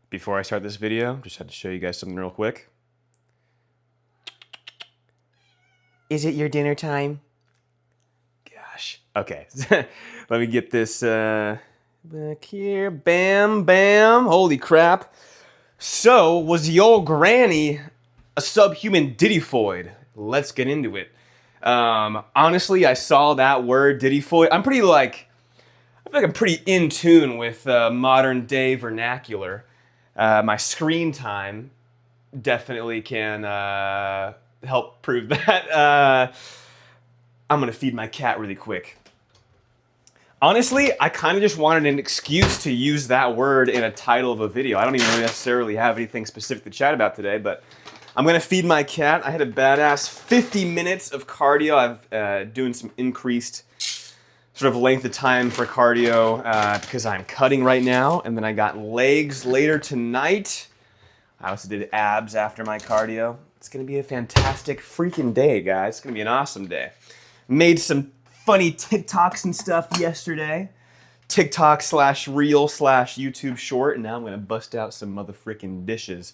Before I start this video, just had to show you guys something real quick. Is it your dinner time? Gosh. Okay. Let me get this back here. Bam, bam. Holy crap. So, was the old granny a subhuman Diddyfoid? Let's get into it. Honestly, I saw that word Diddyfoid. I feel like I'm pretty in tune with modern day vernacular. My screen time definitely can help prove that. I'm gonna feed my cat really quick. Honestly, I kind of just wanted an excuse to use that word in a title of a video. I don't even necessarily have anything specific to chat about today, but I'm gonna feed my cat. I had a badass 50 minutes of cardio. I've doing some increased sort of length of time for cardio because I'm cutting right now, and then I got legs later tonight. I also did abs after my cardio. It's gonna be a fantastic freaking day, guys. It's gonna be an awesome day. Made some funny TikToks and stuff yesterday. TikTok / reel / YouTube short, and now I'm gonna bust out some motherfreaking dishes.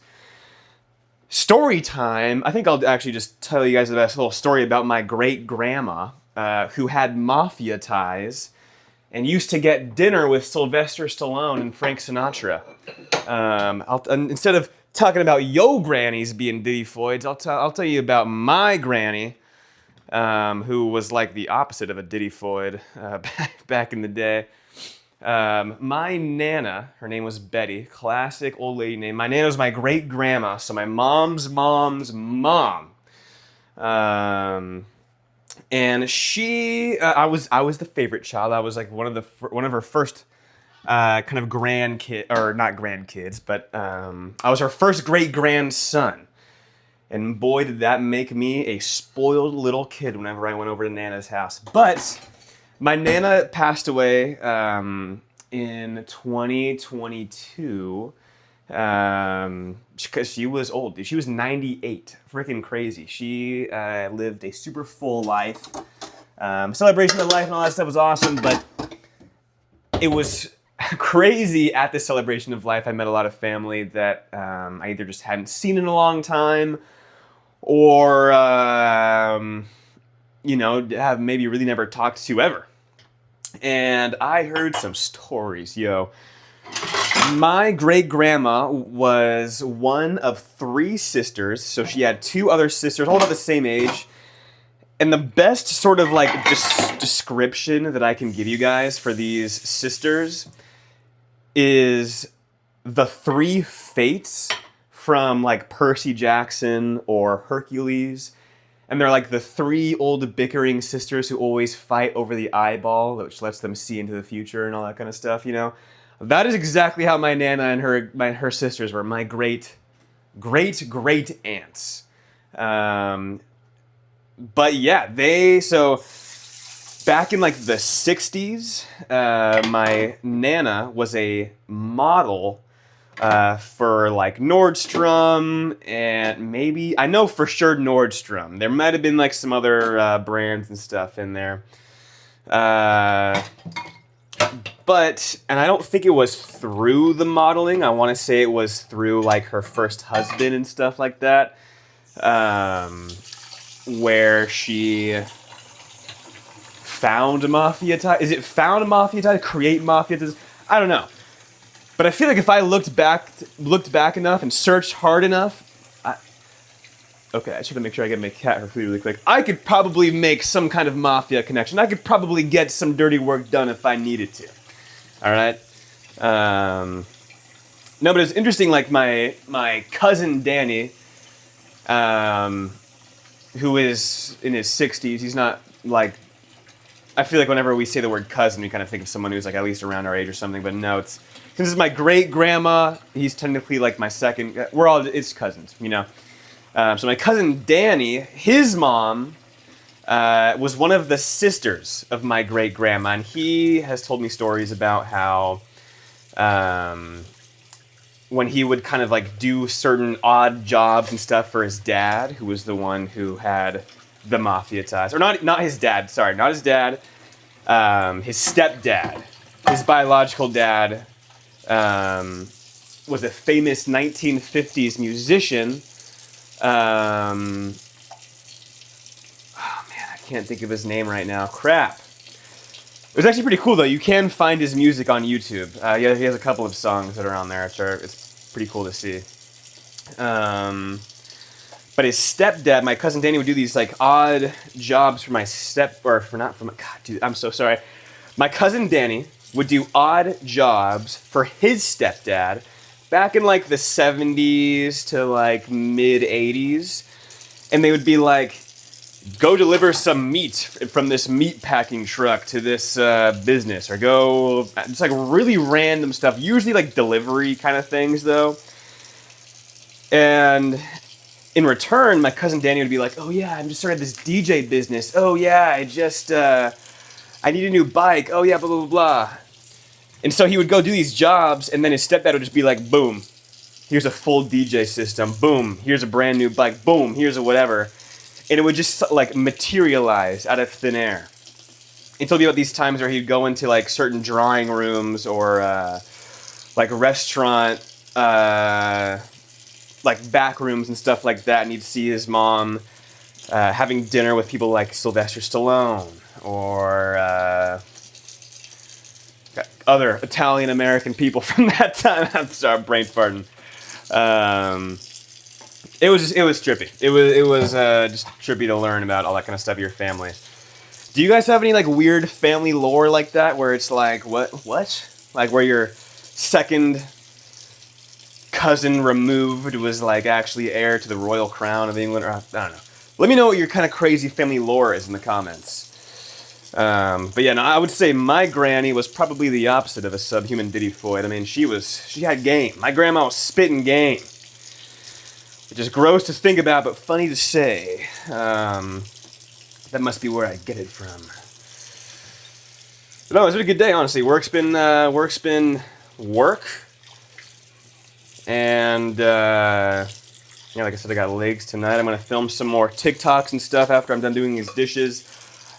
Story time. I think I'll actually just tell you guys the best little story about my great grandma who had mafia ties and used to get dinner with Sylvester Stallone and Frank Sinatra. Instead of talking about yo grannies being Diddyfoids, I'll tell you about my granny, who was like the opposite of a Diddyfoid back in the day. My Nana, her name was Betty, classic old lady name. My Nana was my great grandma, so my mom's mom's mom. And she, I was the favorite child. I was like one of her first kind of grandkid, or not grandkids, but I was her first great grandson. And boy, did that make me a spoiled little kid whenever I went over to Nana's house. But my Nana passed away in 2022 because she was old. She was 98. Freaking crazy. She lived a super full life. Celebration of life and all that stuff was awesome, but it was crazy at the celebration of life. I met a lot of family that I either just hadn't seen in a long time, or have maybe really never talked to ever. And I heard some stories, yo. My great grandma was one of 3 sisters, so she had 2 other sisters, all about the same age. And the best sort of like description that I can give you guys for these sisters is the 3 fates from like Percy Jackson or Hercules. And they're like the 3 old bickering sisters who always fight over the eyeball, which lets them see into the future and all that kind of stuff, you know? That is exactly how my Nana and her sisters were, my great aunts. But yeah, so back in like the 60s, my Nana was a model for like Nordstrom, and maybe, I know for sure Nordstrom. There might have been like some other brands and stuff in there. But, and I don't think it was through the modeling. I want to say it was through like her first husband and stuff like that. Where she found mafia ties. Is it found a mafia tie? Create mafia ties? I don't know. But I feel like if I looked back enough and searched hard enough, okay, I just have to make sure I get my cat her food really quick. I could probably make some kind of mafia connection. I could probably get some dirty work done if I needed to. All right. No, but it's interesting. Like my cousin Danny, who is in his 60s. He's not like, I feel like whenever we say the word cousin, we kind of think of someone who's like at least around our age or something. But no, this is my great grandma. He's technically like my second. It's cousins, you know. So my cousin Danny, his mom was one of the sisters of my great grandma, and he has told me stories about how when he would kind of like do certain odd jobs and stuff for his dad, who was the one who had the mafia ties, or not his dad. Sorry, not his dad. His stepdad, his biological dad, was a famous 1950s musician. Oh man, I can't think of his name right now. Crap. It was actually pretty cool though. You can find his music on YouTube. He has a couple of songs that are on there. It's pretty cool to see. But his stepdad, my cousin Danny, would do these like odd jobs for my God, dude, I'm so sorry. My cousin Danny would do odd jobs for his stepdad back in like the 70s to like mid 80s. And they would be like, go deliver some meat from this meat packing truck to this business, or go, just like really random stuff, usually like delivery kind of things though. And in return, my cousin Danny would be like, oh yeah, I'm just started this DJ business. Oh yeah, I need a new bike. Oh yeah, blah, blah, blah, blah. And so he would go do these jobs, and then his stepdad would just be like, boom, here's a full DJ system. Boom, here's a brand new bike. Boom, here's a whatever. And it would just like materialize out of thin air. And told me about these times where he'd go into like certain drawing rooms or like restaurant like back rooms and stuff like that, and he'd see his mom having dinner with people like Sylvester Stallone or other Italian American people from that time. I'm sorry, brain farting. It was trippy. It was just trippy to learn about all that kind of stuff of your family. Do you guys have any like weird family lore like that, where it's like what like where your second cousin removed was like actually heir to the royal crown of England, or I don't know. Let me know what your kind of crazy family lore is in the comments. But yeah, no, I would say my granny was probably the opposite of a subhuman Diddyfoid. I mean, she had game. My grandma was spitting game. Which is gross to think about, but funny to say. That must be where I get it from. But no, it was a good day, honestly. Work's been work. And yeah, like I said, I got legs tonight. I'm gonna film some more TikToks and stuff after I'm done doing these dishes.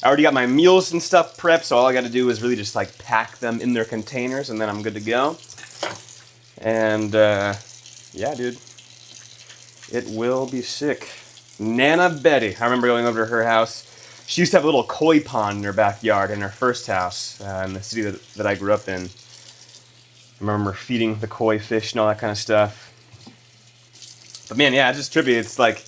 I already got my meals and stuff prepped, so all I gotta do is really just like pack them in their containers, and then I'm good to go. And yeah, dude, it will be sick. Nana Betty, I remember going over to her house. She used to have a little koi pond in her backyard in her first house in the city that I grew up in. I remember feeding the koi fish and all that kind of stuff. But man, yeah, it's just trippy. It's like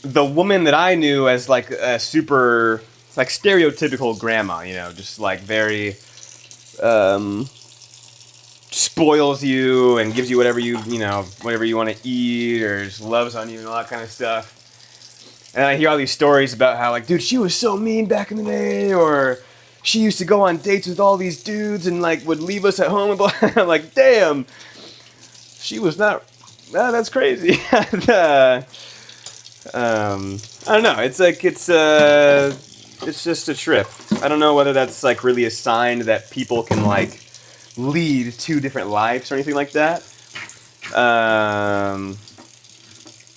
the woman that I knew as like a super, like stereotypical grandma, you know, just like very spoils you and gives you whatever you want to eat, or just loves on you and all that kind of stuff. And I hear all these stories about how like, dude, she was so mean back in the day, or she used to go on dates with all these dudes and like would leave us at home and blah. I'm like, damn, she was not. That's crazy. I don't know. It's like it's just a trip. I don't know whether that's like really a sign that people can like lead two different lives or anything like that.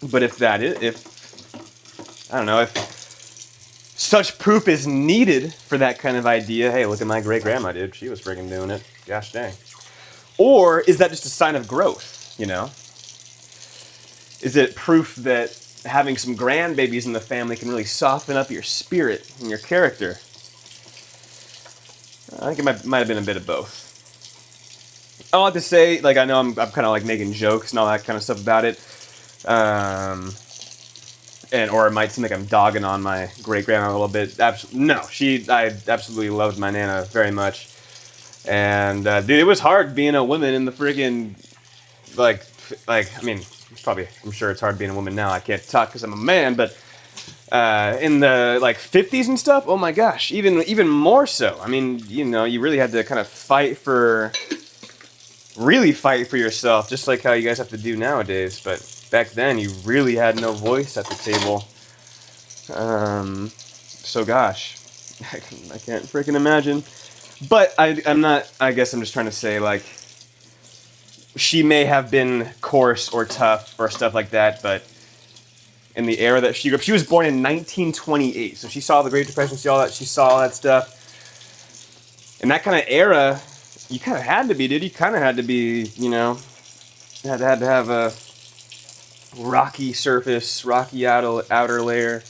But if I don't know, if such proof is needed for that kind of idea, hey, look at my great grandma, dude. She was friggin' doing it. Gosh dang. Or is that just a sign of growth, you know? Is it proof that having some grandbabies in the family can really soften up your spirit and your character? I think it might have been a bit of both. I don't like to say, like, I know I'm kind of like making jokes and all that kind of stuff about it. Or it might seem like I'm dogging on my great grandma a little bit. No, I absolutely loved my Nana very much. And dude, it was hard being a woman in the friggin' like I mean, I'm sure it's hard being a woman now. I can't talk because I'm a man, but in the like 50s and stuff, oh my gosh, even more so. I mean, you know, you really had to kind of fight for yourself, just like how you guys have to do nowadays. But back then, you really had no voice at the table. So gosh, I can't freaking imagine. But I guess I'm just trying to say, like, she may have been coarse or tough or stuff like that, but in the era that she grew up, she was born in 1928, so she saw the Great Depression, she saw all that stuff. In that kind of era, You kind of had to be, dude. You kind of had to be, you know, had to have a rocky surface, rocky outer layer.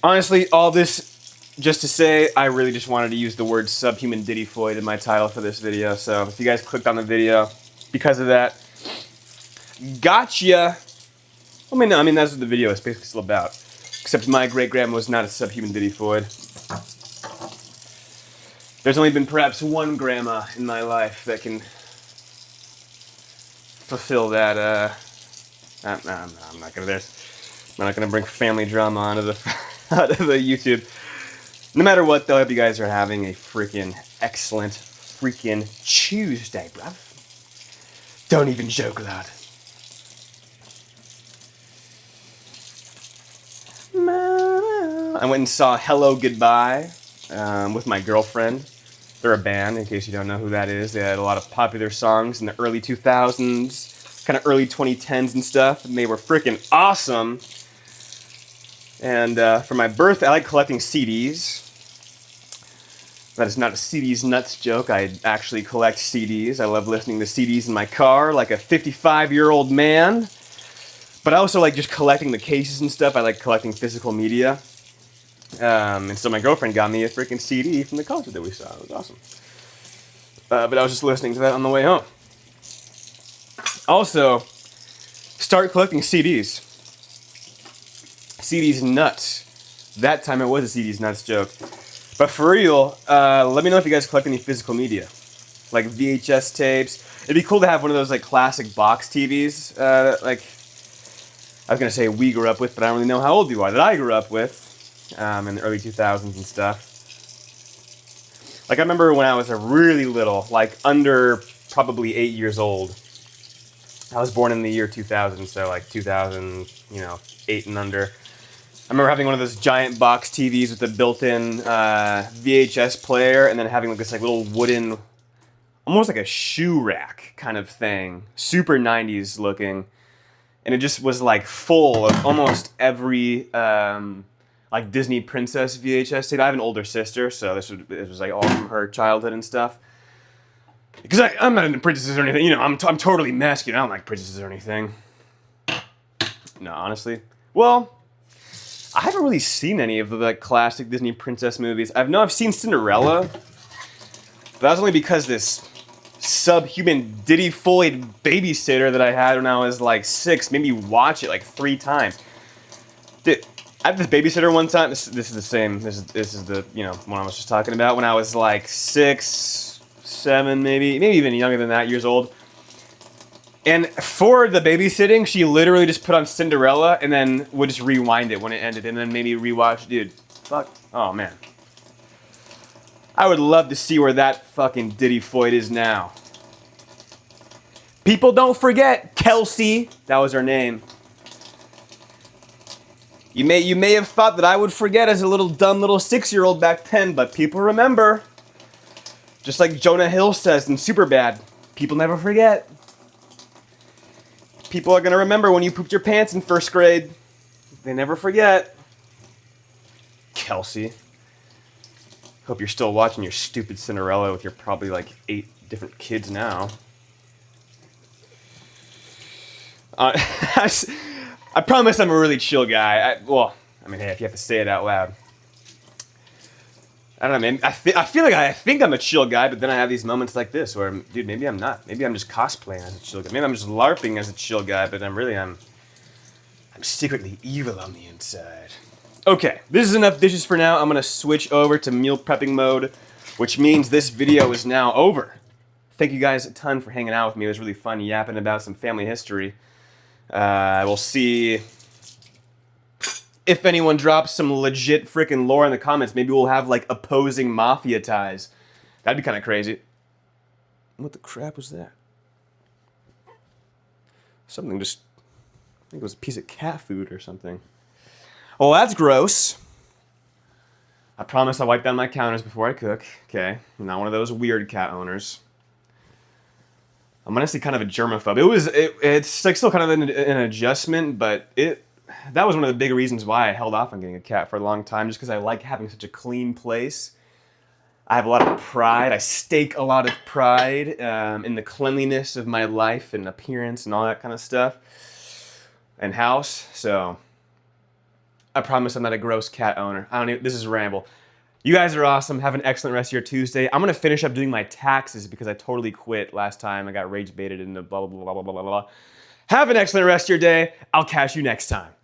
Honestly, all this just to say, I really just wanted to use the word subhuman Diddyfoid in my title for this video. So if you guys clicked on the video because of that, gotcha. I mean, no, I mean that's what the video is basically still about. Except my great grandma was not a subhuman Diddyfoid. There's only been perhaps one grandma in my life that can fulfill that. I'm not gonna bring family drama onto the YouTube. No matter what, though, I hope you guys are having a freaking excellent freaking Tuesday, bruv. Don't even joke, lad. I went and saw Hello Goodbye with my girlfriend. They're a band, in case you don't know who that is. They had a lot of popular songs in the early 2000s, kind of early 2010s and stuff, and they were freaking awesome. And for my birthday, I like collecting CDs. That is not a CDs nuts joke. I actually collect CDs. I love listening to CDs in my car like a 55-year-old man. But I also like just collecting the cases and stuff. I like collecting physical media. And so my girlfriend got me a freaking CD from the concert that we saw. It was awesome. But I was just listening to that on the way home. Also, start collecting CDs. CDs nuts. That time it was a CDs nuts joke. But for real, let me know if you guys collect any physical media. Like VHS tapes. It'd be cool to have one of those like classic box TVs. Like, I was going to say we grew up with, but I don't really know how old you are. That I grew up with in the early 2000s and stuff. Like I remember when I was a really little, like under probably 8 years old. I was born in the year 2000, so like 2000, 8 and under. I remember having one of those giant box TVs with the built-in VHS player, and then having like this like little wooden, almost like a shoe rack kind of thing, super 90s looking, and it just was like full of almost every like Disney princess VHS tape. I have an older sister, so it was like all from her childhood and stuff. Because I'm not into princesses or anything, I'm totally masculine. I don't like princesses or anything. No, honestly. Well, I haven't really seen any of the like classic Disney princess movies. I've seen Cinderella, but that was only because this subhuman Diddyfoid babysitter that I had when I was like 6 made me watch it like 3 times. Dude, I had this babysitter one time. This is the same. This is the one I was just talking about when I was like 6, 7, maybe even younger than that, years old. And for the babysitting, she literally just put on Cinderella and then would just rewind it when it ended and then maybe rewatch. Dude, fuck. Oh, man. I would love to see where that fucking Diddyfoid is now. People don't forget Kelsey. That was her name. You may have thought that I would forget as a dumb little 6-year-old back then, but people remember. Just like Jonah Hill says in Superbad, people never forget. People are going to remember when you pooped your pants in 1st grade. They never forget. Kelsey. Hope you're still watching your stupid Cinderella with your probably like 8 different kids now. I promise I'm a really chill guy. Hey, if you have to say it out loud. I don't know, man. I feel like I think I'm a chill guy, but then I have these moments like this where, dude, maybe I'm not. Maybe I'm just cosplaying as a chill guy. Maybe I'm just LARPing as a chill guy, but I'm secretly evil on the inside. Okay, this is enough dishes for now. I'm going to switch over to meal prepping mode, which means this video is now over. Thank you guys a ton for hanging out with me. It was really fun yapping about some family history. We'll see if anyone drops some legit freaking lore in the comments. Maybe we'll have like opposing mafia ties. That'd be kind of crazy. What the crap was that? Something just, I think it was a piece of cat food or something. Oh, that's gross. I promise I'll wipe down my counters before I cook. Okay, I'm not one of those weird cat owners. I'm honestly kind of a germaphobe. It's like still kind of an adjustment, but that was one of the big reasons why I held off on getting a cat for a long time, just because I like having such a clean place. I have a lot of pride. I stake a lot of pride in the cleanliness of my life and appearance and all that kind of stuff. And house. So I promise I'm not a gross cat owner. This is ramble. You guys are awesome. Have an excellent rest of your Tuesday. I'm gonna finish up doing my taxes because I totally quit last time. I got rage baited into blah, blah, blah, blah, blah, blah, blah. Have an excellent rest of your day. I'll catch you next time.